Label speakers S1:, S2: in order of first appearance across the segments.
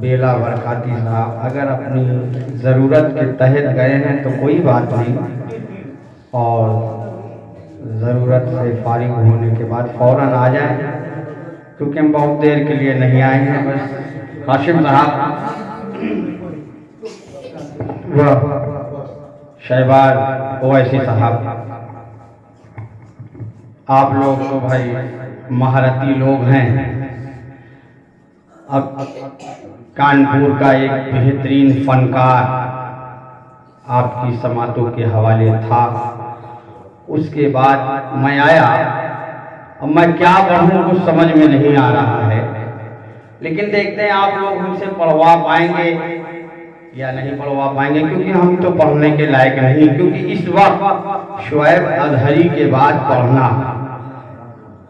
S1: बेला बरकाती साहब अगर अपनी ज़रूरत के तहत गए हैं तो कोई बात नहीं, और ज़रूरत से फारिग होने के बाद फ़ौरन आ जाएं, क्योंकि हम बहुत देर के लिए नहीं आए हैं। बस हाशिम साहब व शहबाज ओवैसी साहब, आप लोग तो भाई महारती लोग हैं। अब कानपुर का एक बेहतरीन फनकार आपकी समातों के हवाले था, उसके बाद मैं आया। अब मैं क्या पढ़ूं कुछ समझ में नहीं आ रहा है, लेकिन देखते हैं आप लोग हमसे पढ़वा पाएंगे या नहीं पढ़वा पाएंगे, क्योंकि हम तो पढ़ने के लायक नहीं, क्योंकि इस वक्त शुएब अजहरी के बाद पढ़ना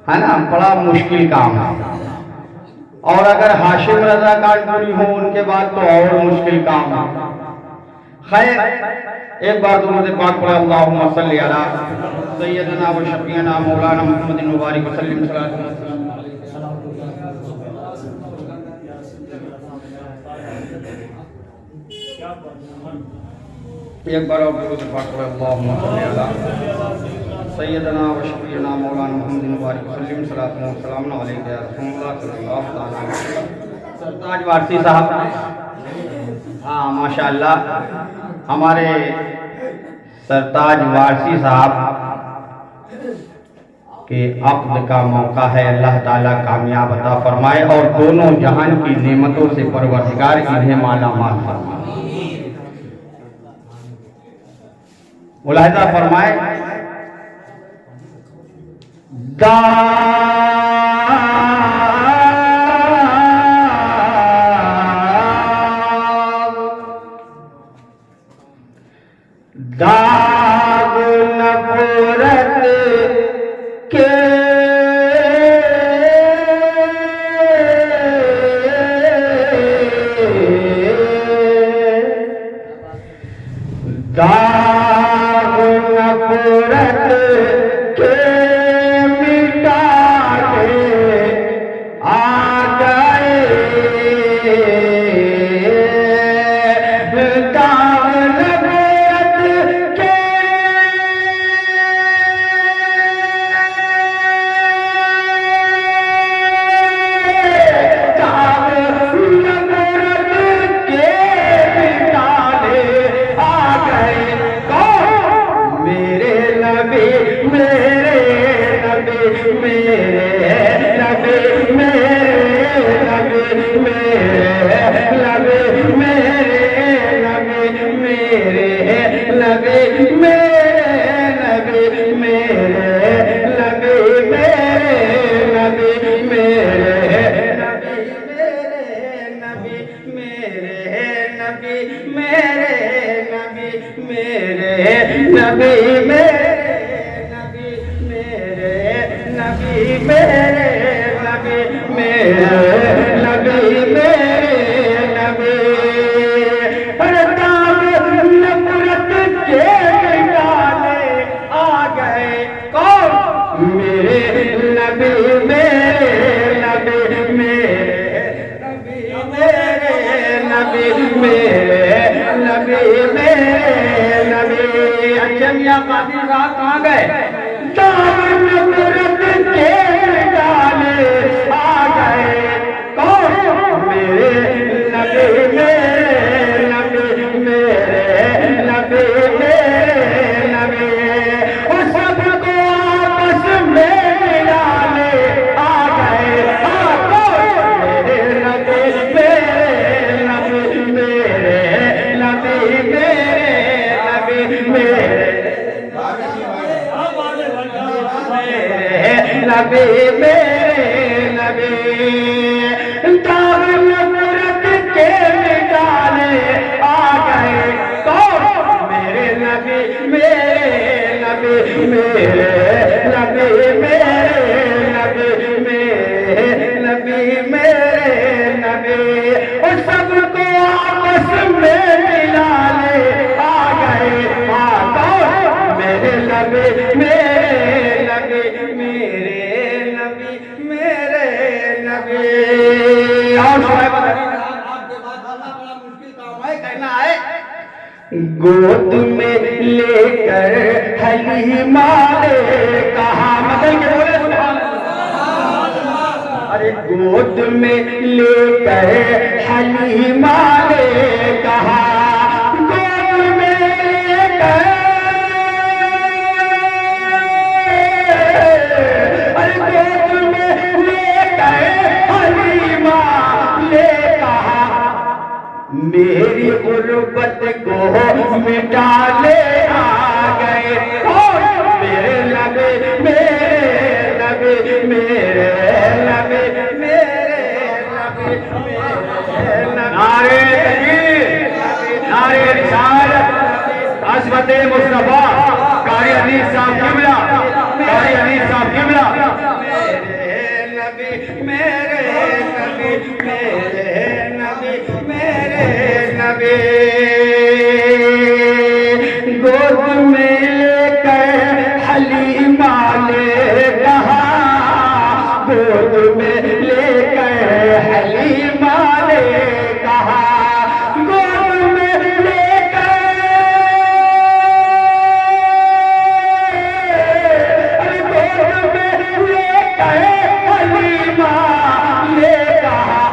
S1: है ना बड़ा मुश्किल काम है, और अगर हाशिम रजा कानपुरी हो उनके बाद तो और मुश्किल काम है। खैर, एक बार दुरूद पाक पढ़े, अल्लाहुम्मा सल्ली अला सय्यदना व शफीअना मौलाना मुहम्मदिन मुबारक वसल्लम सल्लल्लाहु अलैहि वसल्लम। एक बार और दुरूद पाक पढ़े, अल्लाहुम्मा सल्ली अला सय्यदना व शफीअना मौलाना मुहम्मदिन मुबारक वसल्लम सल्लल्लाहु अलैहि वसल्लम। सरताज वारसी साहब, हाँ माशाअल्लाह, हमारे सरताज वारसी साहब के अक़्द का मौका है। अल्लाह ताला कामयाब अता फरमाए और दोनों जहान की नेमतों से परवरदिगार इन्हें माला माल फरमाए। मुलाहिज़ा फरमाए, दाग नफरत के दाग नफरत के मिटा के आ गए, कहाँ गए? आ गए कौन? मेरे नबी मेरे नबी मेरे नबी मेरे नबी, उस सबको आपस में मिला ले आ गए। मेरे नबी मेरे नबी मेरे नबी मेरे नबी मेरे नबी मेरे नबी, दाग नफरत के मिटाने आ गए कौन? मेरे नबी मेरे नबी मेरे नबी मेरे नबी मेरे नबी मेरे नबी, उस सबको आपस में मिला ले आ गए। कौन? मेरे नबी मेरे नबी मेरे नबी मेरे नबी। और गोद में लेकर हलीमा ने कहा, मदन के बोले सुभान अल्लाह। अरे गोद में लेकर हलीमा ने कहा, गोद में लेकर, अरे गोद में लेकर हलीमा ने कहा, मेरी गुर्बत को मिटाने आ गए। मेरे नबी, मेरे नबी, मेरे नबी, मेरे नबी, मेरे नबी। नारे तकबीर, नारे रिसालत, अज़मत मुस्तफा कारी अनीस साहब किबला, कारी अनीस साहब किबला। मेरे नबी, मेरे नबी, मेरे नबी, मेरे नबी। गोद में लेकर हलीमा ने कहा, गोद में लेकर हलीमा ने कहा, गोद में लेकर, गोद में लेकर हलीमा ने कहा,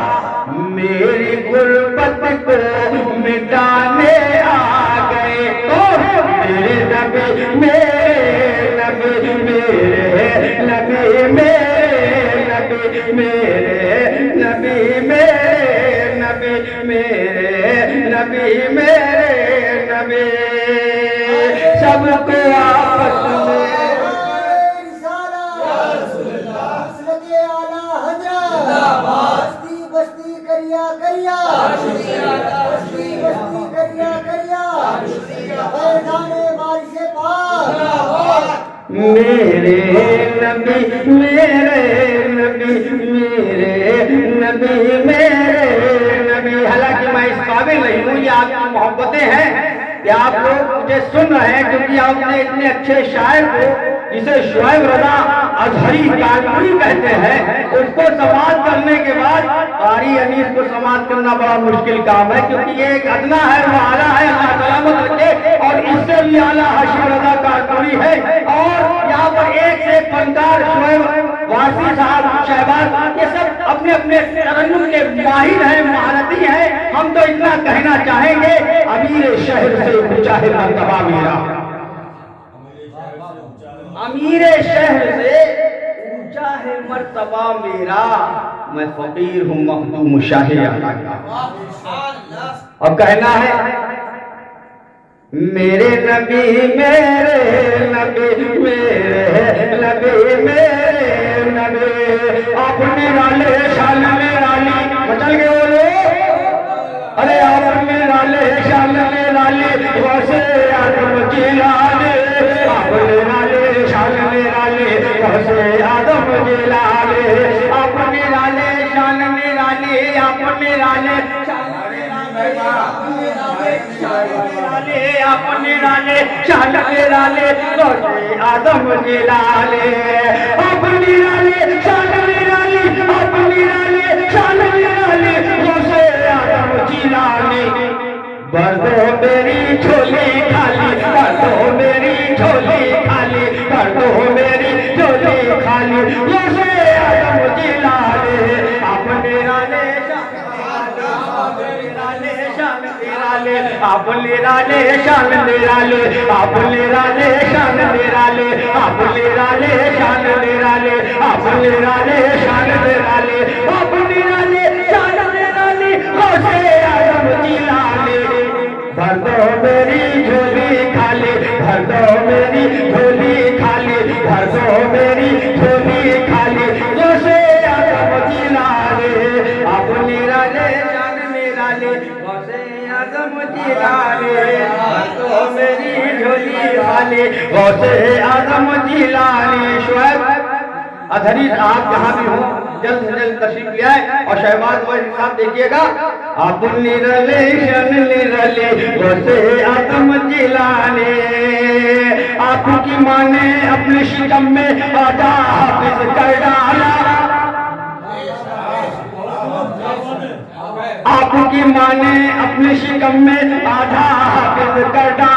S1: मेरी गुर्बत को मिटाने आ गए। मेरे नबी, मेरे नबी, मेरे नबी, मेरे नबी, मेरे नबी, मेरे नबी, मेरे नबी, मेरे नबी। सबको आपस में मेरे नबी, मेरे नबी, मेरे नबी, मेरे नबी। हालांकि मैं इस काबिल नहीं हूँ, ये आपकी मोहब्बतें हैं कि आप लोग मुझे सुन रहे हैं, क्योंकि आपने इतने अच्छे शायर को, जिसे शुएब रज़ा अज़हरी कानपुरी कहते हैं, उसको समाअत करने के बाद कारी अनीस को समाअत करना बड़ा मुश्किल काम है, क्योंकि ये एक अदना है, वो आला है, अल्लाह सलामत रखे, और इससे भी आला हाशिम रज़ा कानपुरी है। और यहाँ पर एक से एक फनकार, शुएब वासी साहब, शहबाज, ये सब अपने अपने तरन्नुम के माहिर हैं, महारती हैं। हम तो इतना कहना चाहेंगे, अमीर शहर से ऊंचा है मर्तबा मेरा, अमीर शहर से ऊंचा है मर्तबा मेरा, मैं फकीर हूँ मखदूम शाह आला का। अब कहना है, मेरे नबी, मेरे नबी, मेरे नबी, मेरे नबी। आप निराले शान निराली, बचल गए वो लोग। अरे आप निराले शान निराली, वैसे आदम जिलाले, आप निराले शान निराली, वैसे आदम जिलाले, आप निराले शान निराली, आप निराले अपने राले शान निराले, वैसे आदम जिलाले, अपनी राले शान निराली, अपनी राले शान निराली, वैसे आदम जिलाले। भर दो मेरी झोली खाली, भर दो मेरी झोली खाली, भर दो मेरी झोली खाली, वैसे आदम जिलाले। अपने राले आप निराले शान निराले, आप निराले शान निराले, आप निराले शान निराले, आप निराले शान निराले, आप निराले शान निराले, वैसे आदम जिलाले। भर दो मेरी झोली खाली, भर दो मेरी झोली खाली, भर दो मेरी झोली खाली, वैसे आदम जिलाले। आप निराले शान निराले, वैसे आदम जिलाले, तो मेरी झोली वाले, वैसे आदम जिलाले। शुएब अज़हरी आप जहाँ भी हो, जल्द से जल्द तशरीफ ले आए। और शहबाज वाली साहब देखिएगा, आप निरले शन निरले, वैसे आदम जिलाले। आपकी माँ ने अपने शिकम में आधा हाफिज कर डाला, आपकी माँ ने अपने शिकम में आधा हाफिज कर डाला।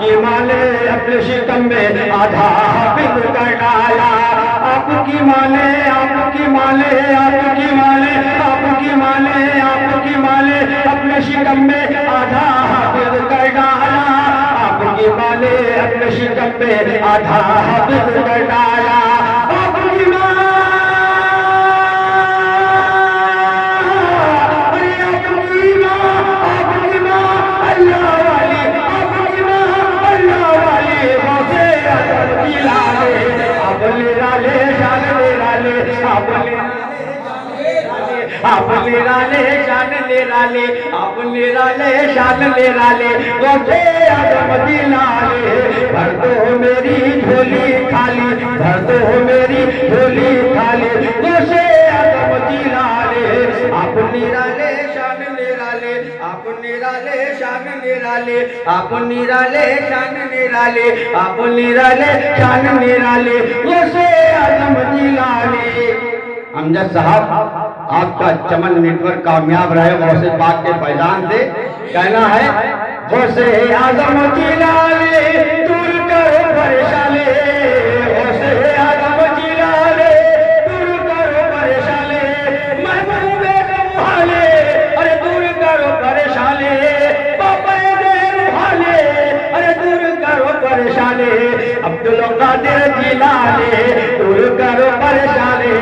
S1: आपकी माँ ने अपने शिकम में आधा हाफिज कर डाला। आपकी माँ ने आपकी माँ ने आपकी माँ ने आपकी माँ ने आपकी माँ ने अपने शिकम में आधा हाफिज कर डाला। आपकी माँ ने अपने शिकम में आधा हाफिज कर डाला। आपकी माँ अपने राले शान ले राले अपने राले शान ले राले गोसे आदम दिलाले। भर दो मेरी झोली खाली भर दो मेरी झोली खाली गोसे आदम दिलाले। अपने राले शान ले राले अपने राले शान ले राले अपने राले शान ले राले अपने राले शान ले राले गोसे आदम दिलाले। अमजद साहब आपका चमन नेटवर्क कामयाब रहे गौसे पाक के फैजान से। कहना है गौसे आजम जिलाले दूर करो परेशानी गौसे आजम जिलाले दूर करो परेशानी महबूबे रूहाले अरे दूर करो परेशानी बाबा दे रूहाले अरे दूर करो परेशानी अब्दुल कादिर जिलाले दूर करो परेशानी।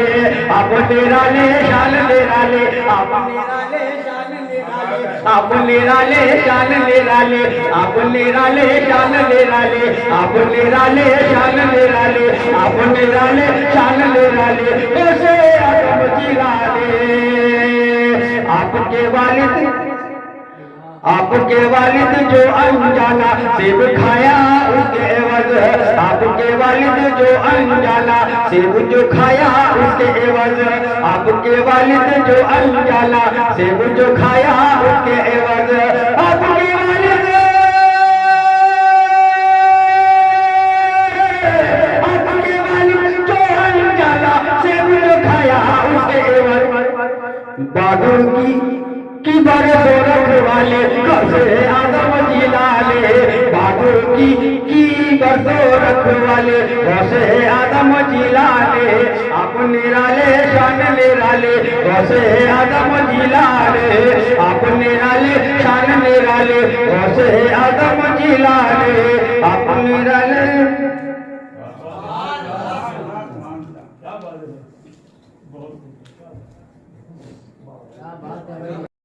S1: अपने राले शान ले राले अपने राले शान ले राले अपने राले शान ले राले अपने राले शान ले राले अपने राले शान ले राले अपने राले शान ले राले कैसे आदम जिलाले। आपके वालिद जो अनजाना सेब खाया उसके एवज आपके वालिद जो अनजाना सेब जो खाया उसके एवज आपके वालिद जो अनजाना सेब जो खाया उसके एवज आपके वालिद जो अनजाना सेब जो खाया उसके एवज। बादल की बरसों रखवाले गौसे आदम जिलाले बादल की बरसों रखवाले गौसे आदम जिलाले। अपने राले शान ले राले गौसे आदम जिलाले अपने राले शान ले राले गौसे आदम जिलाले अपने राले।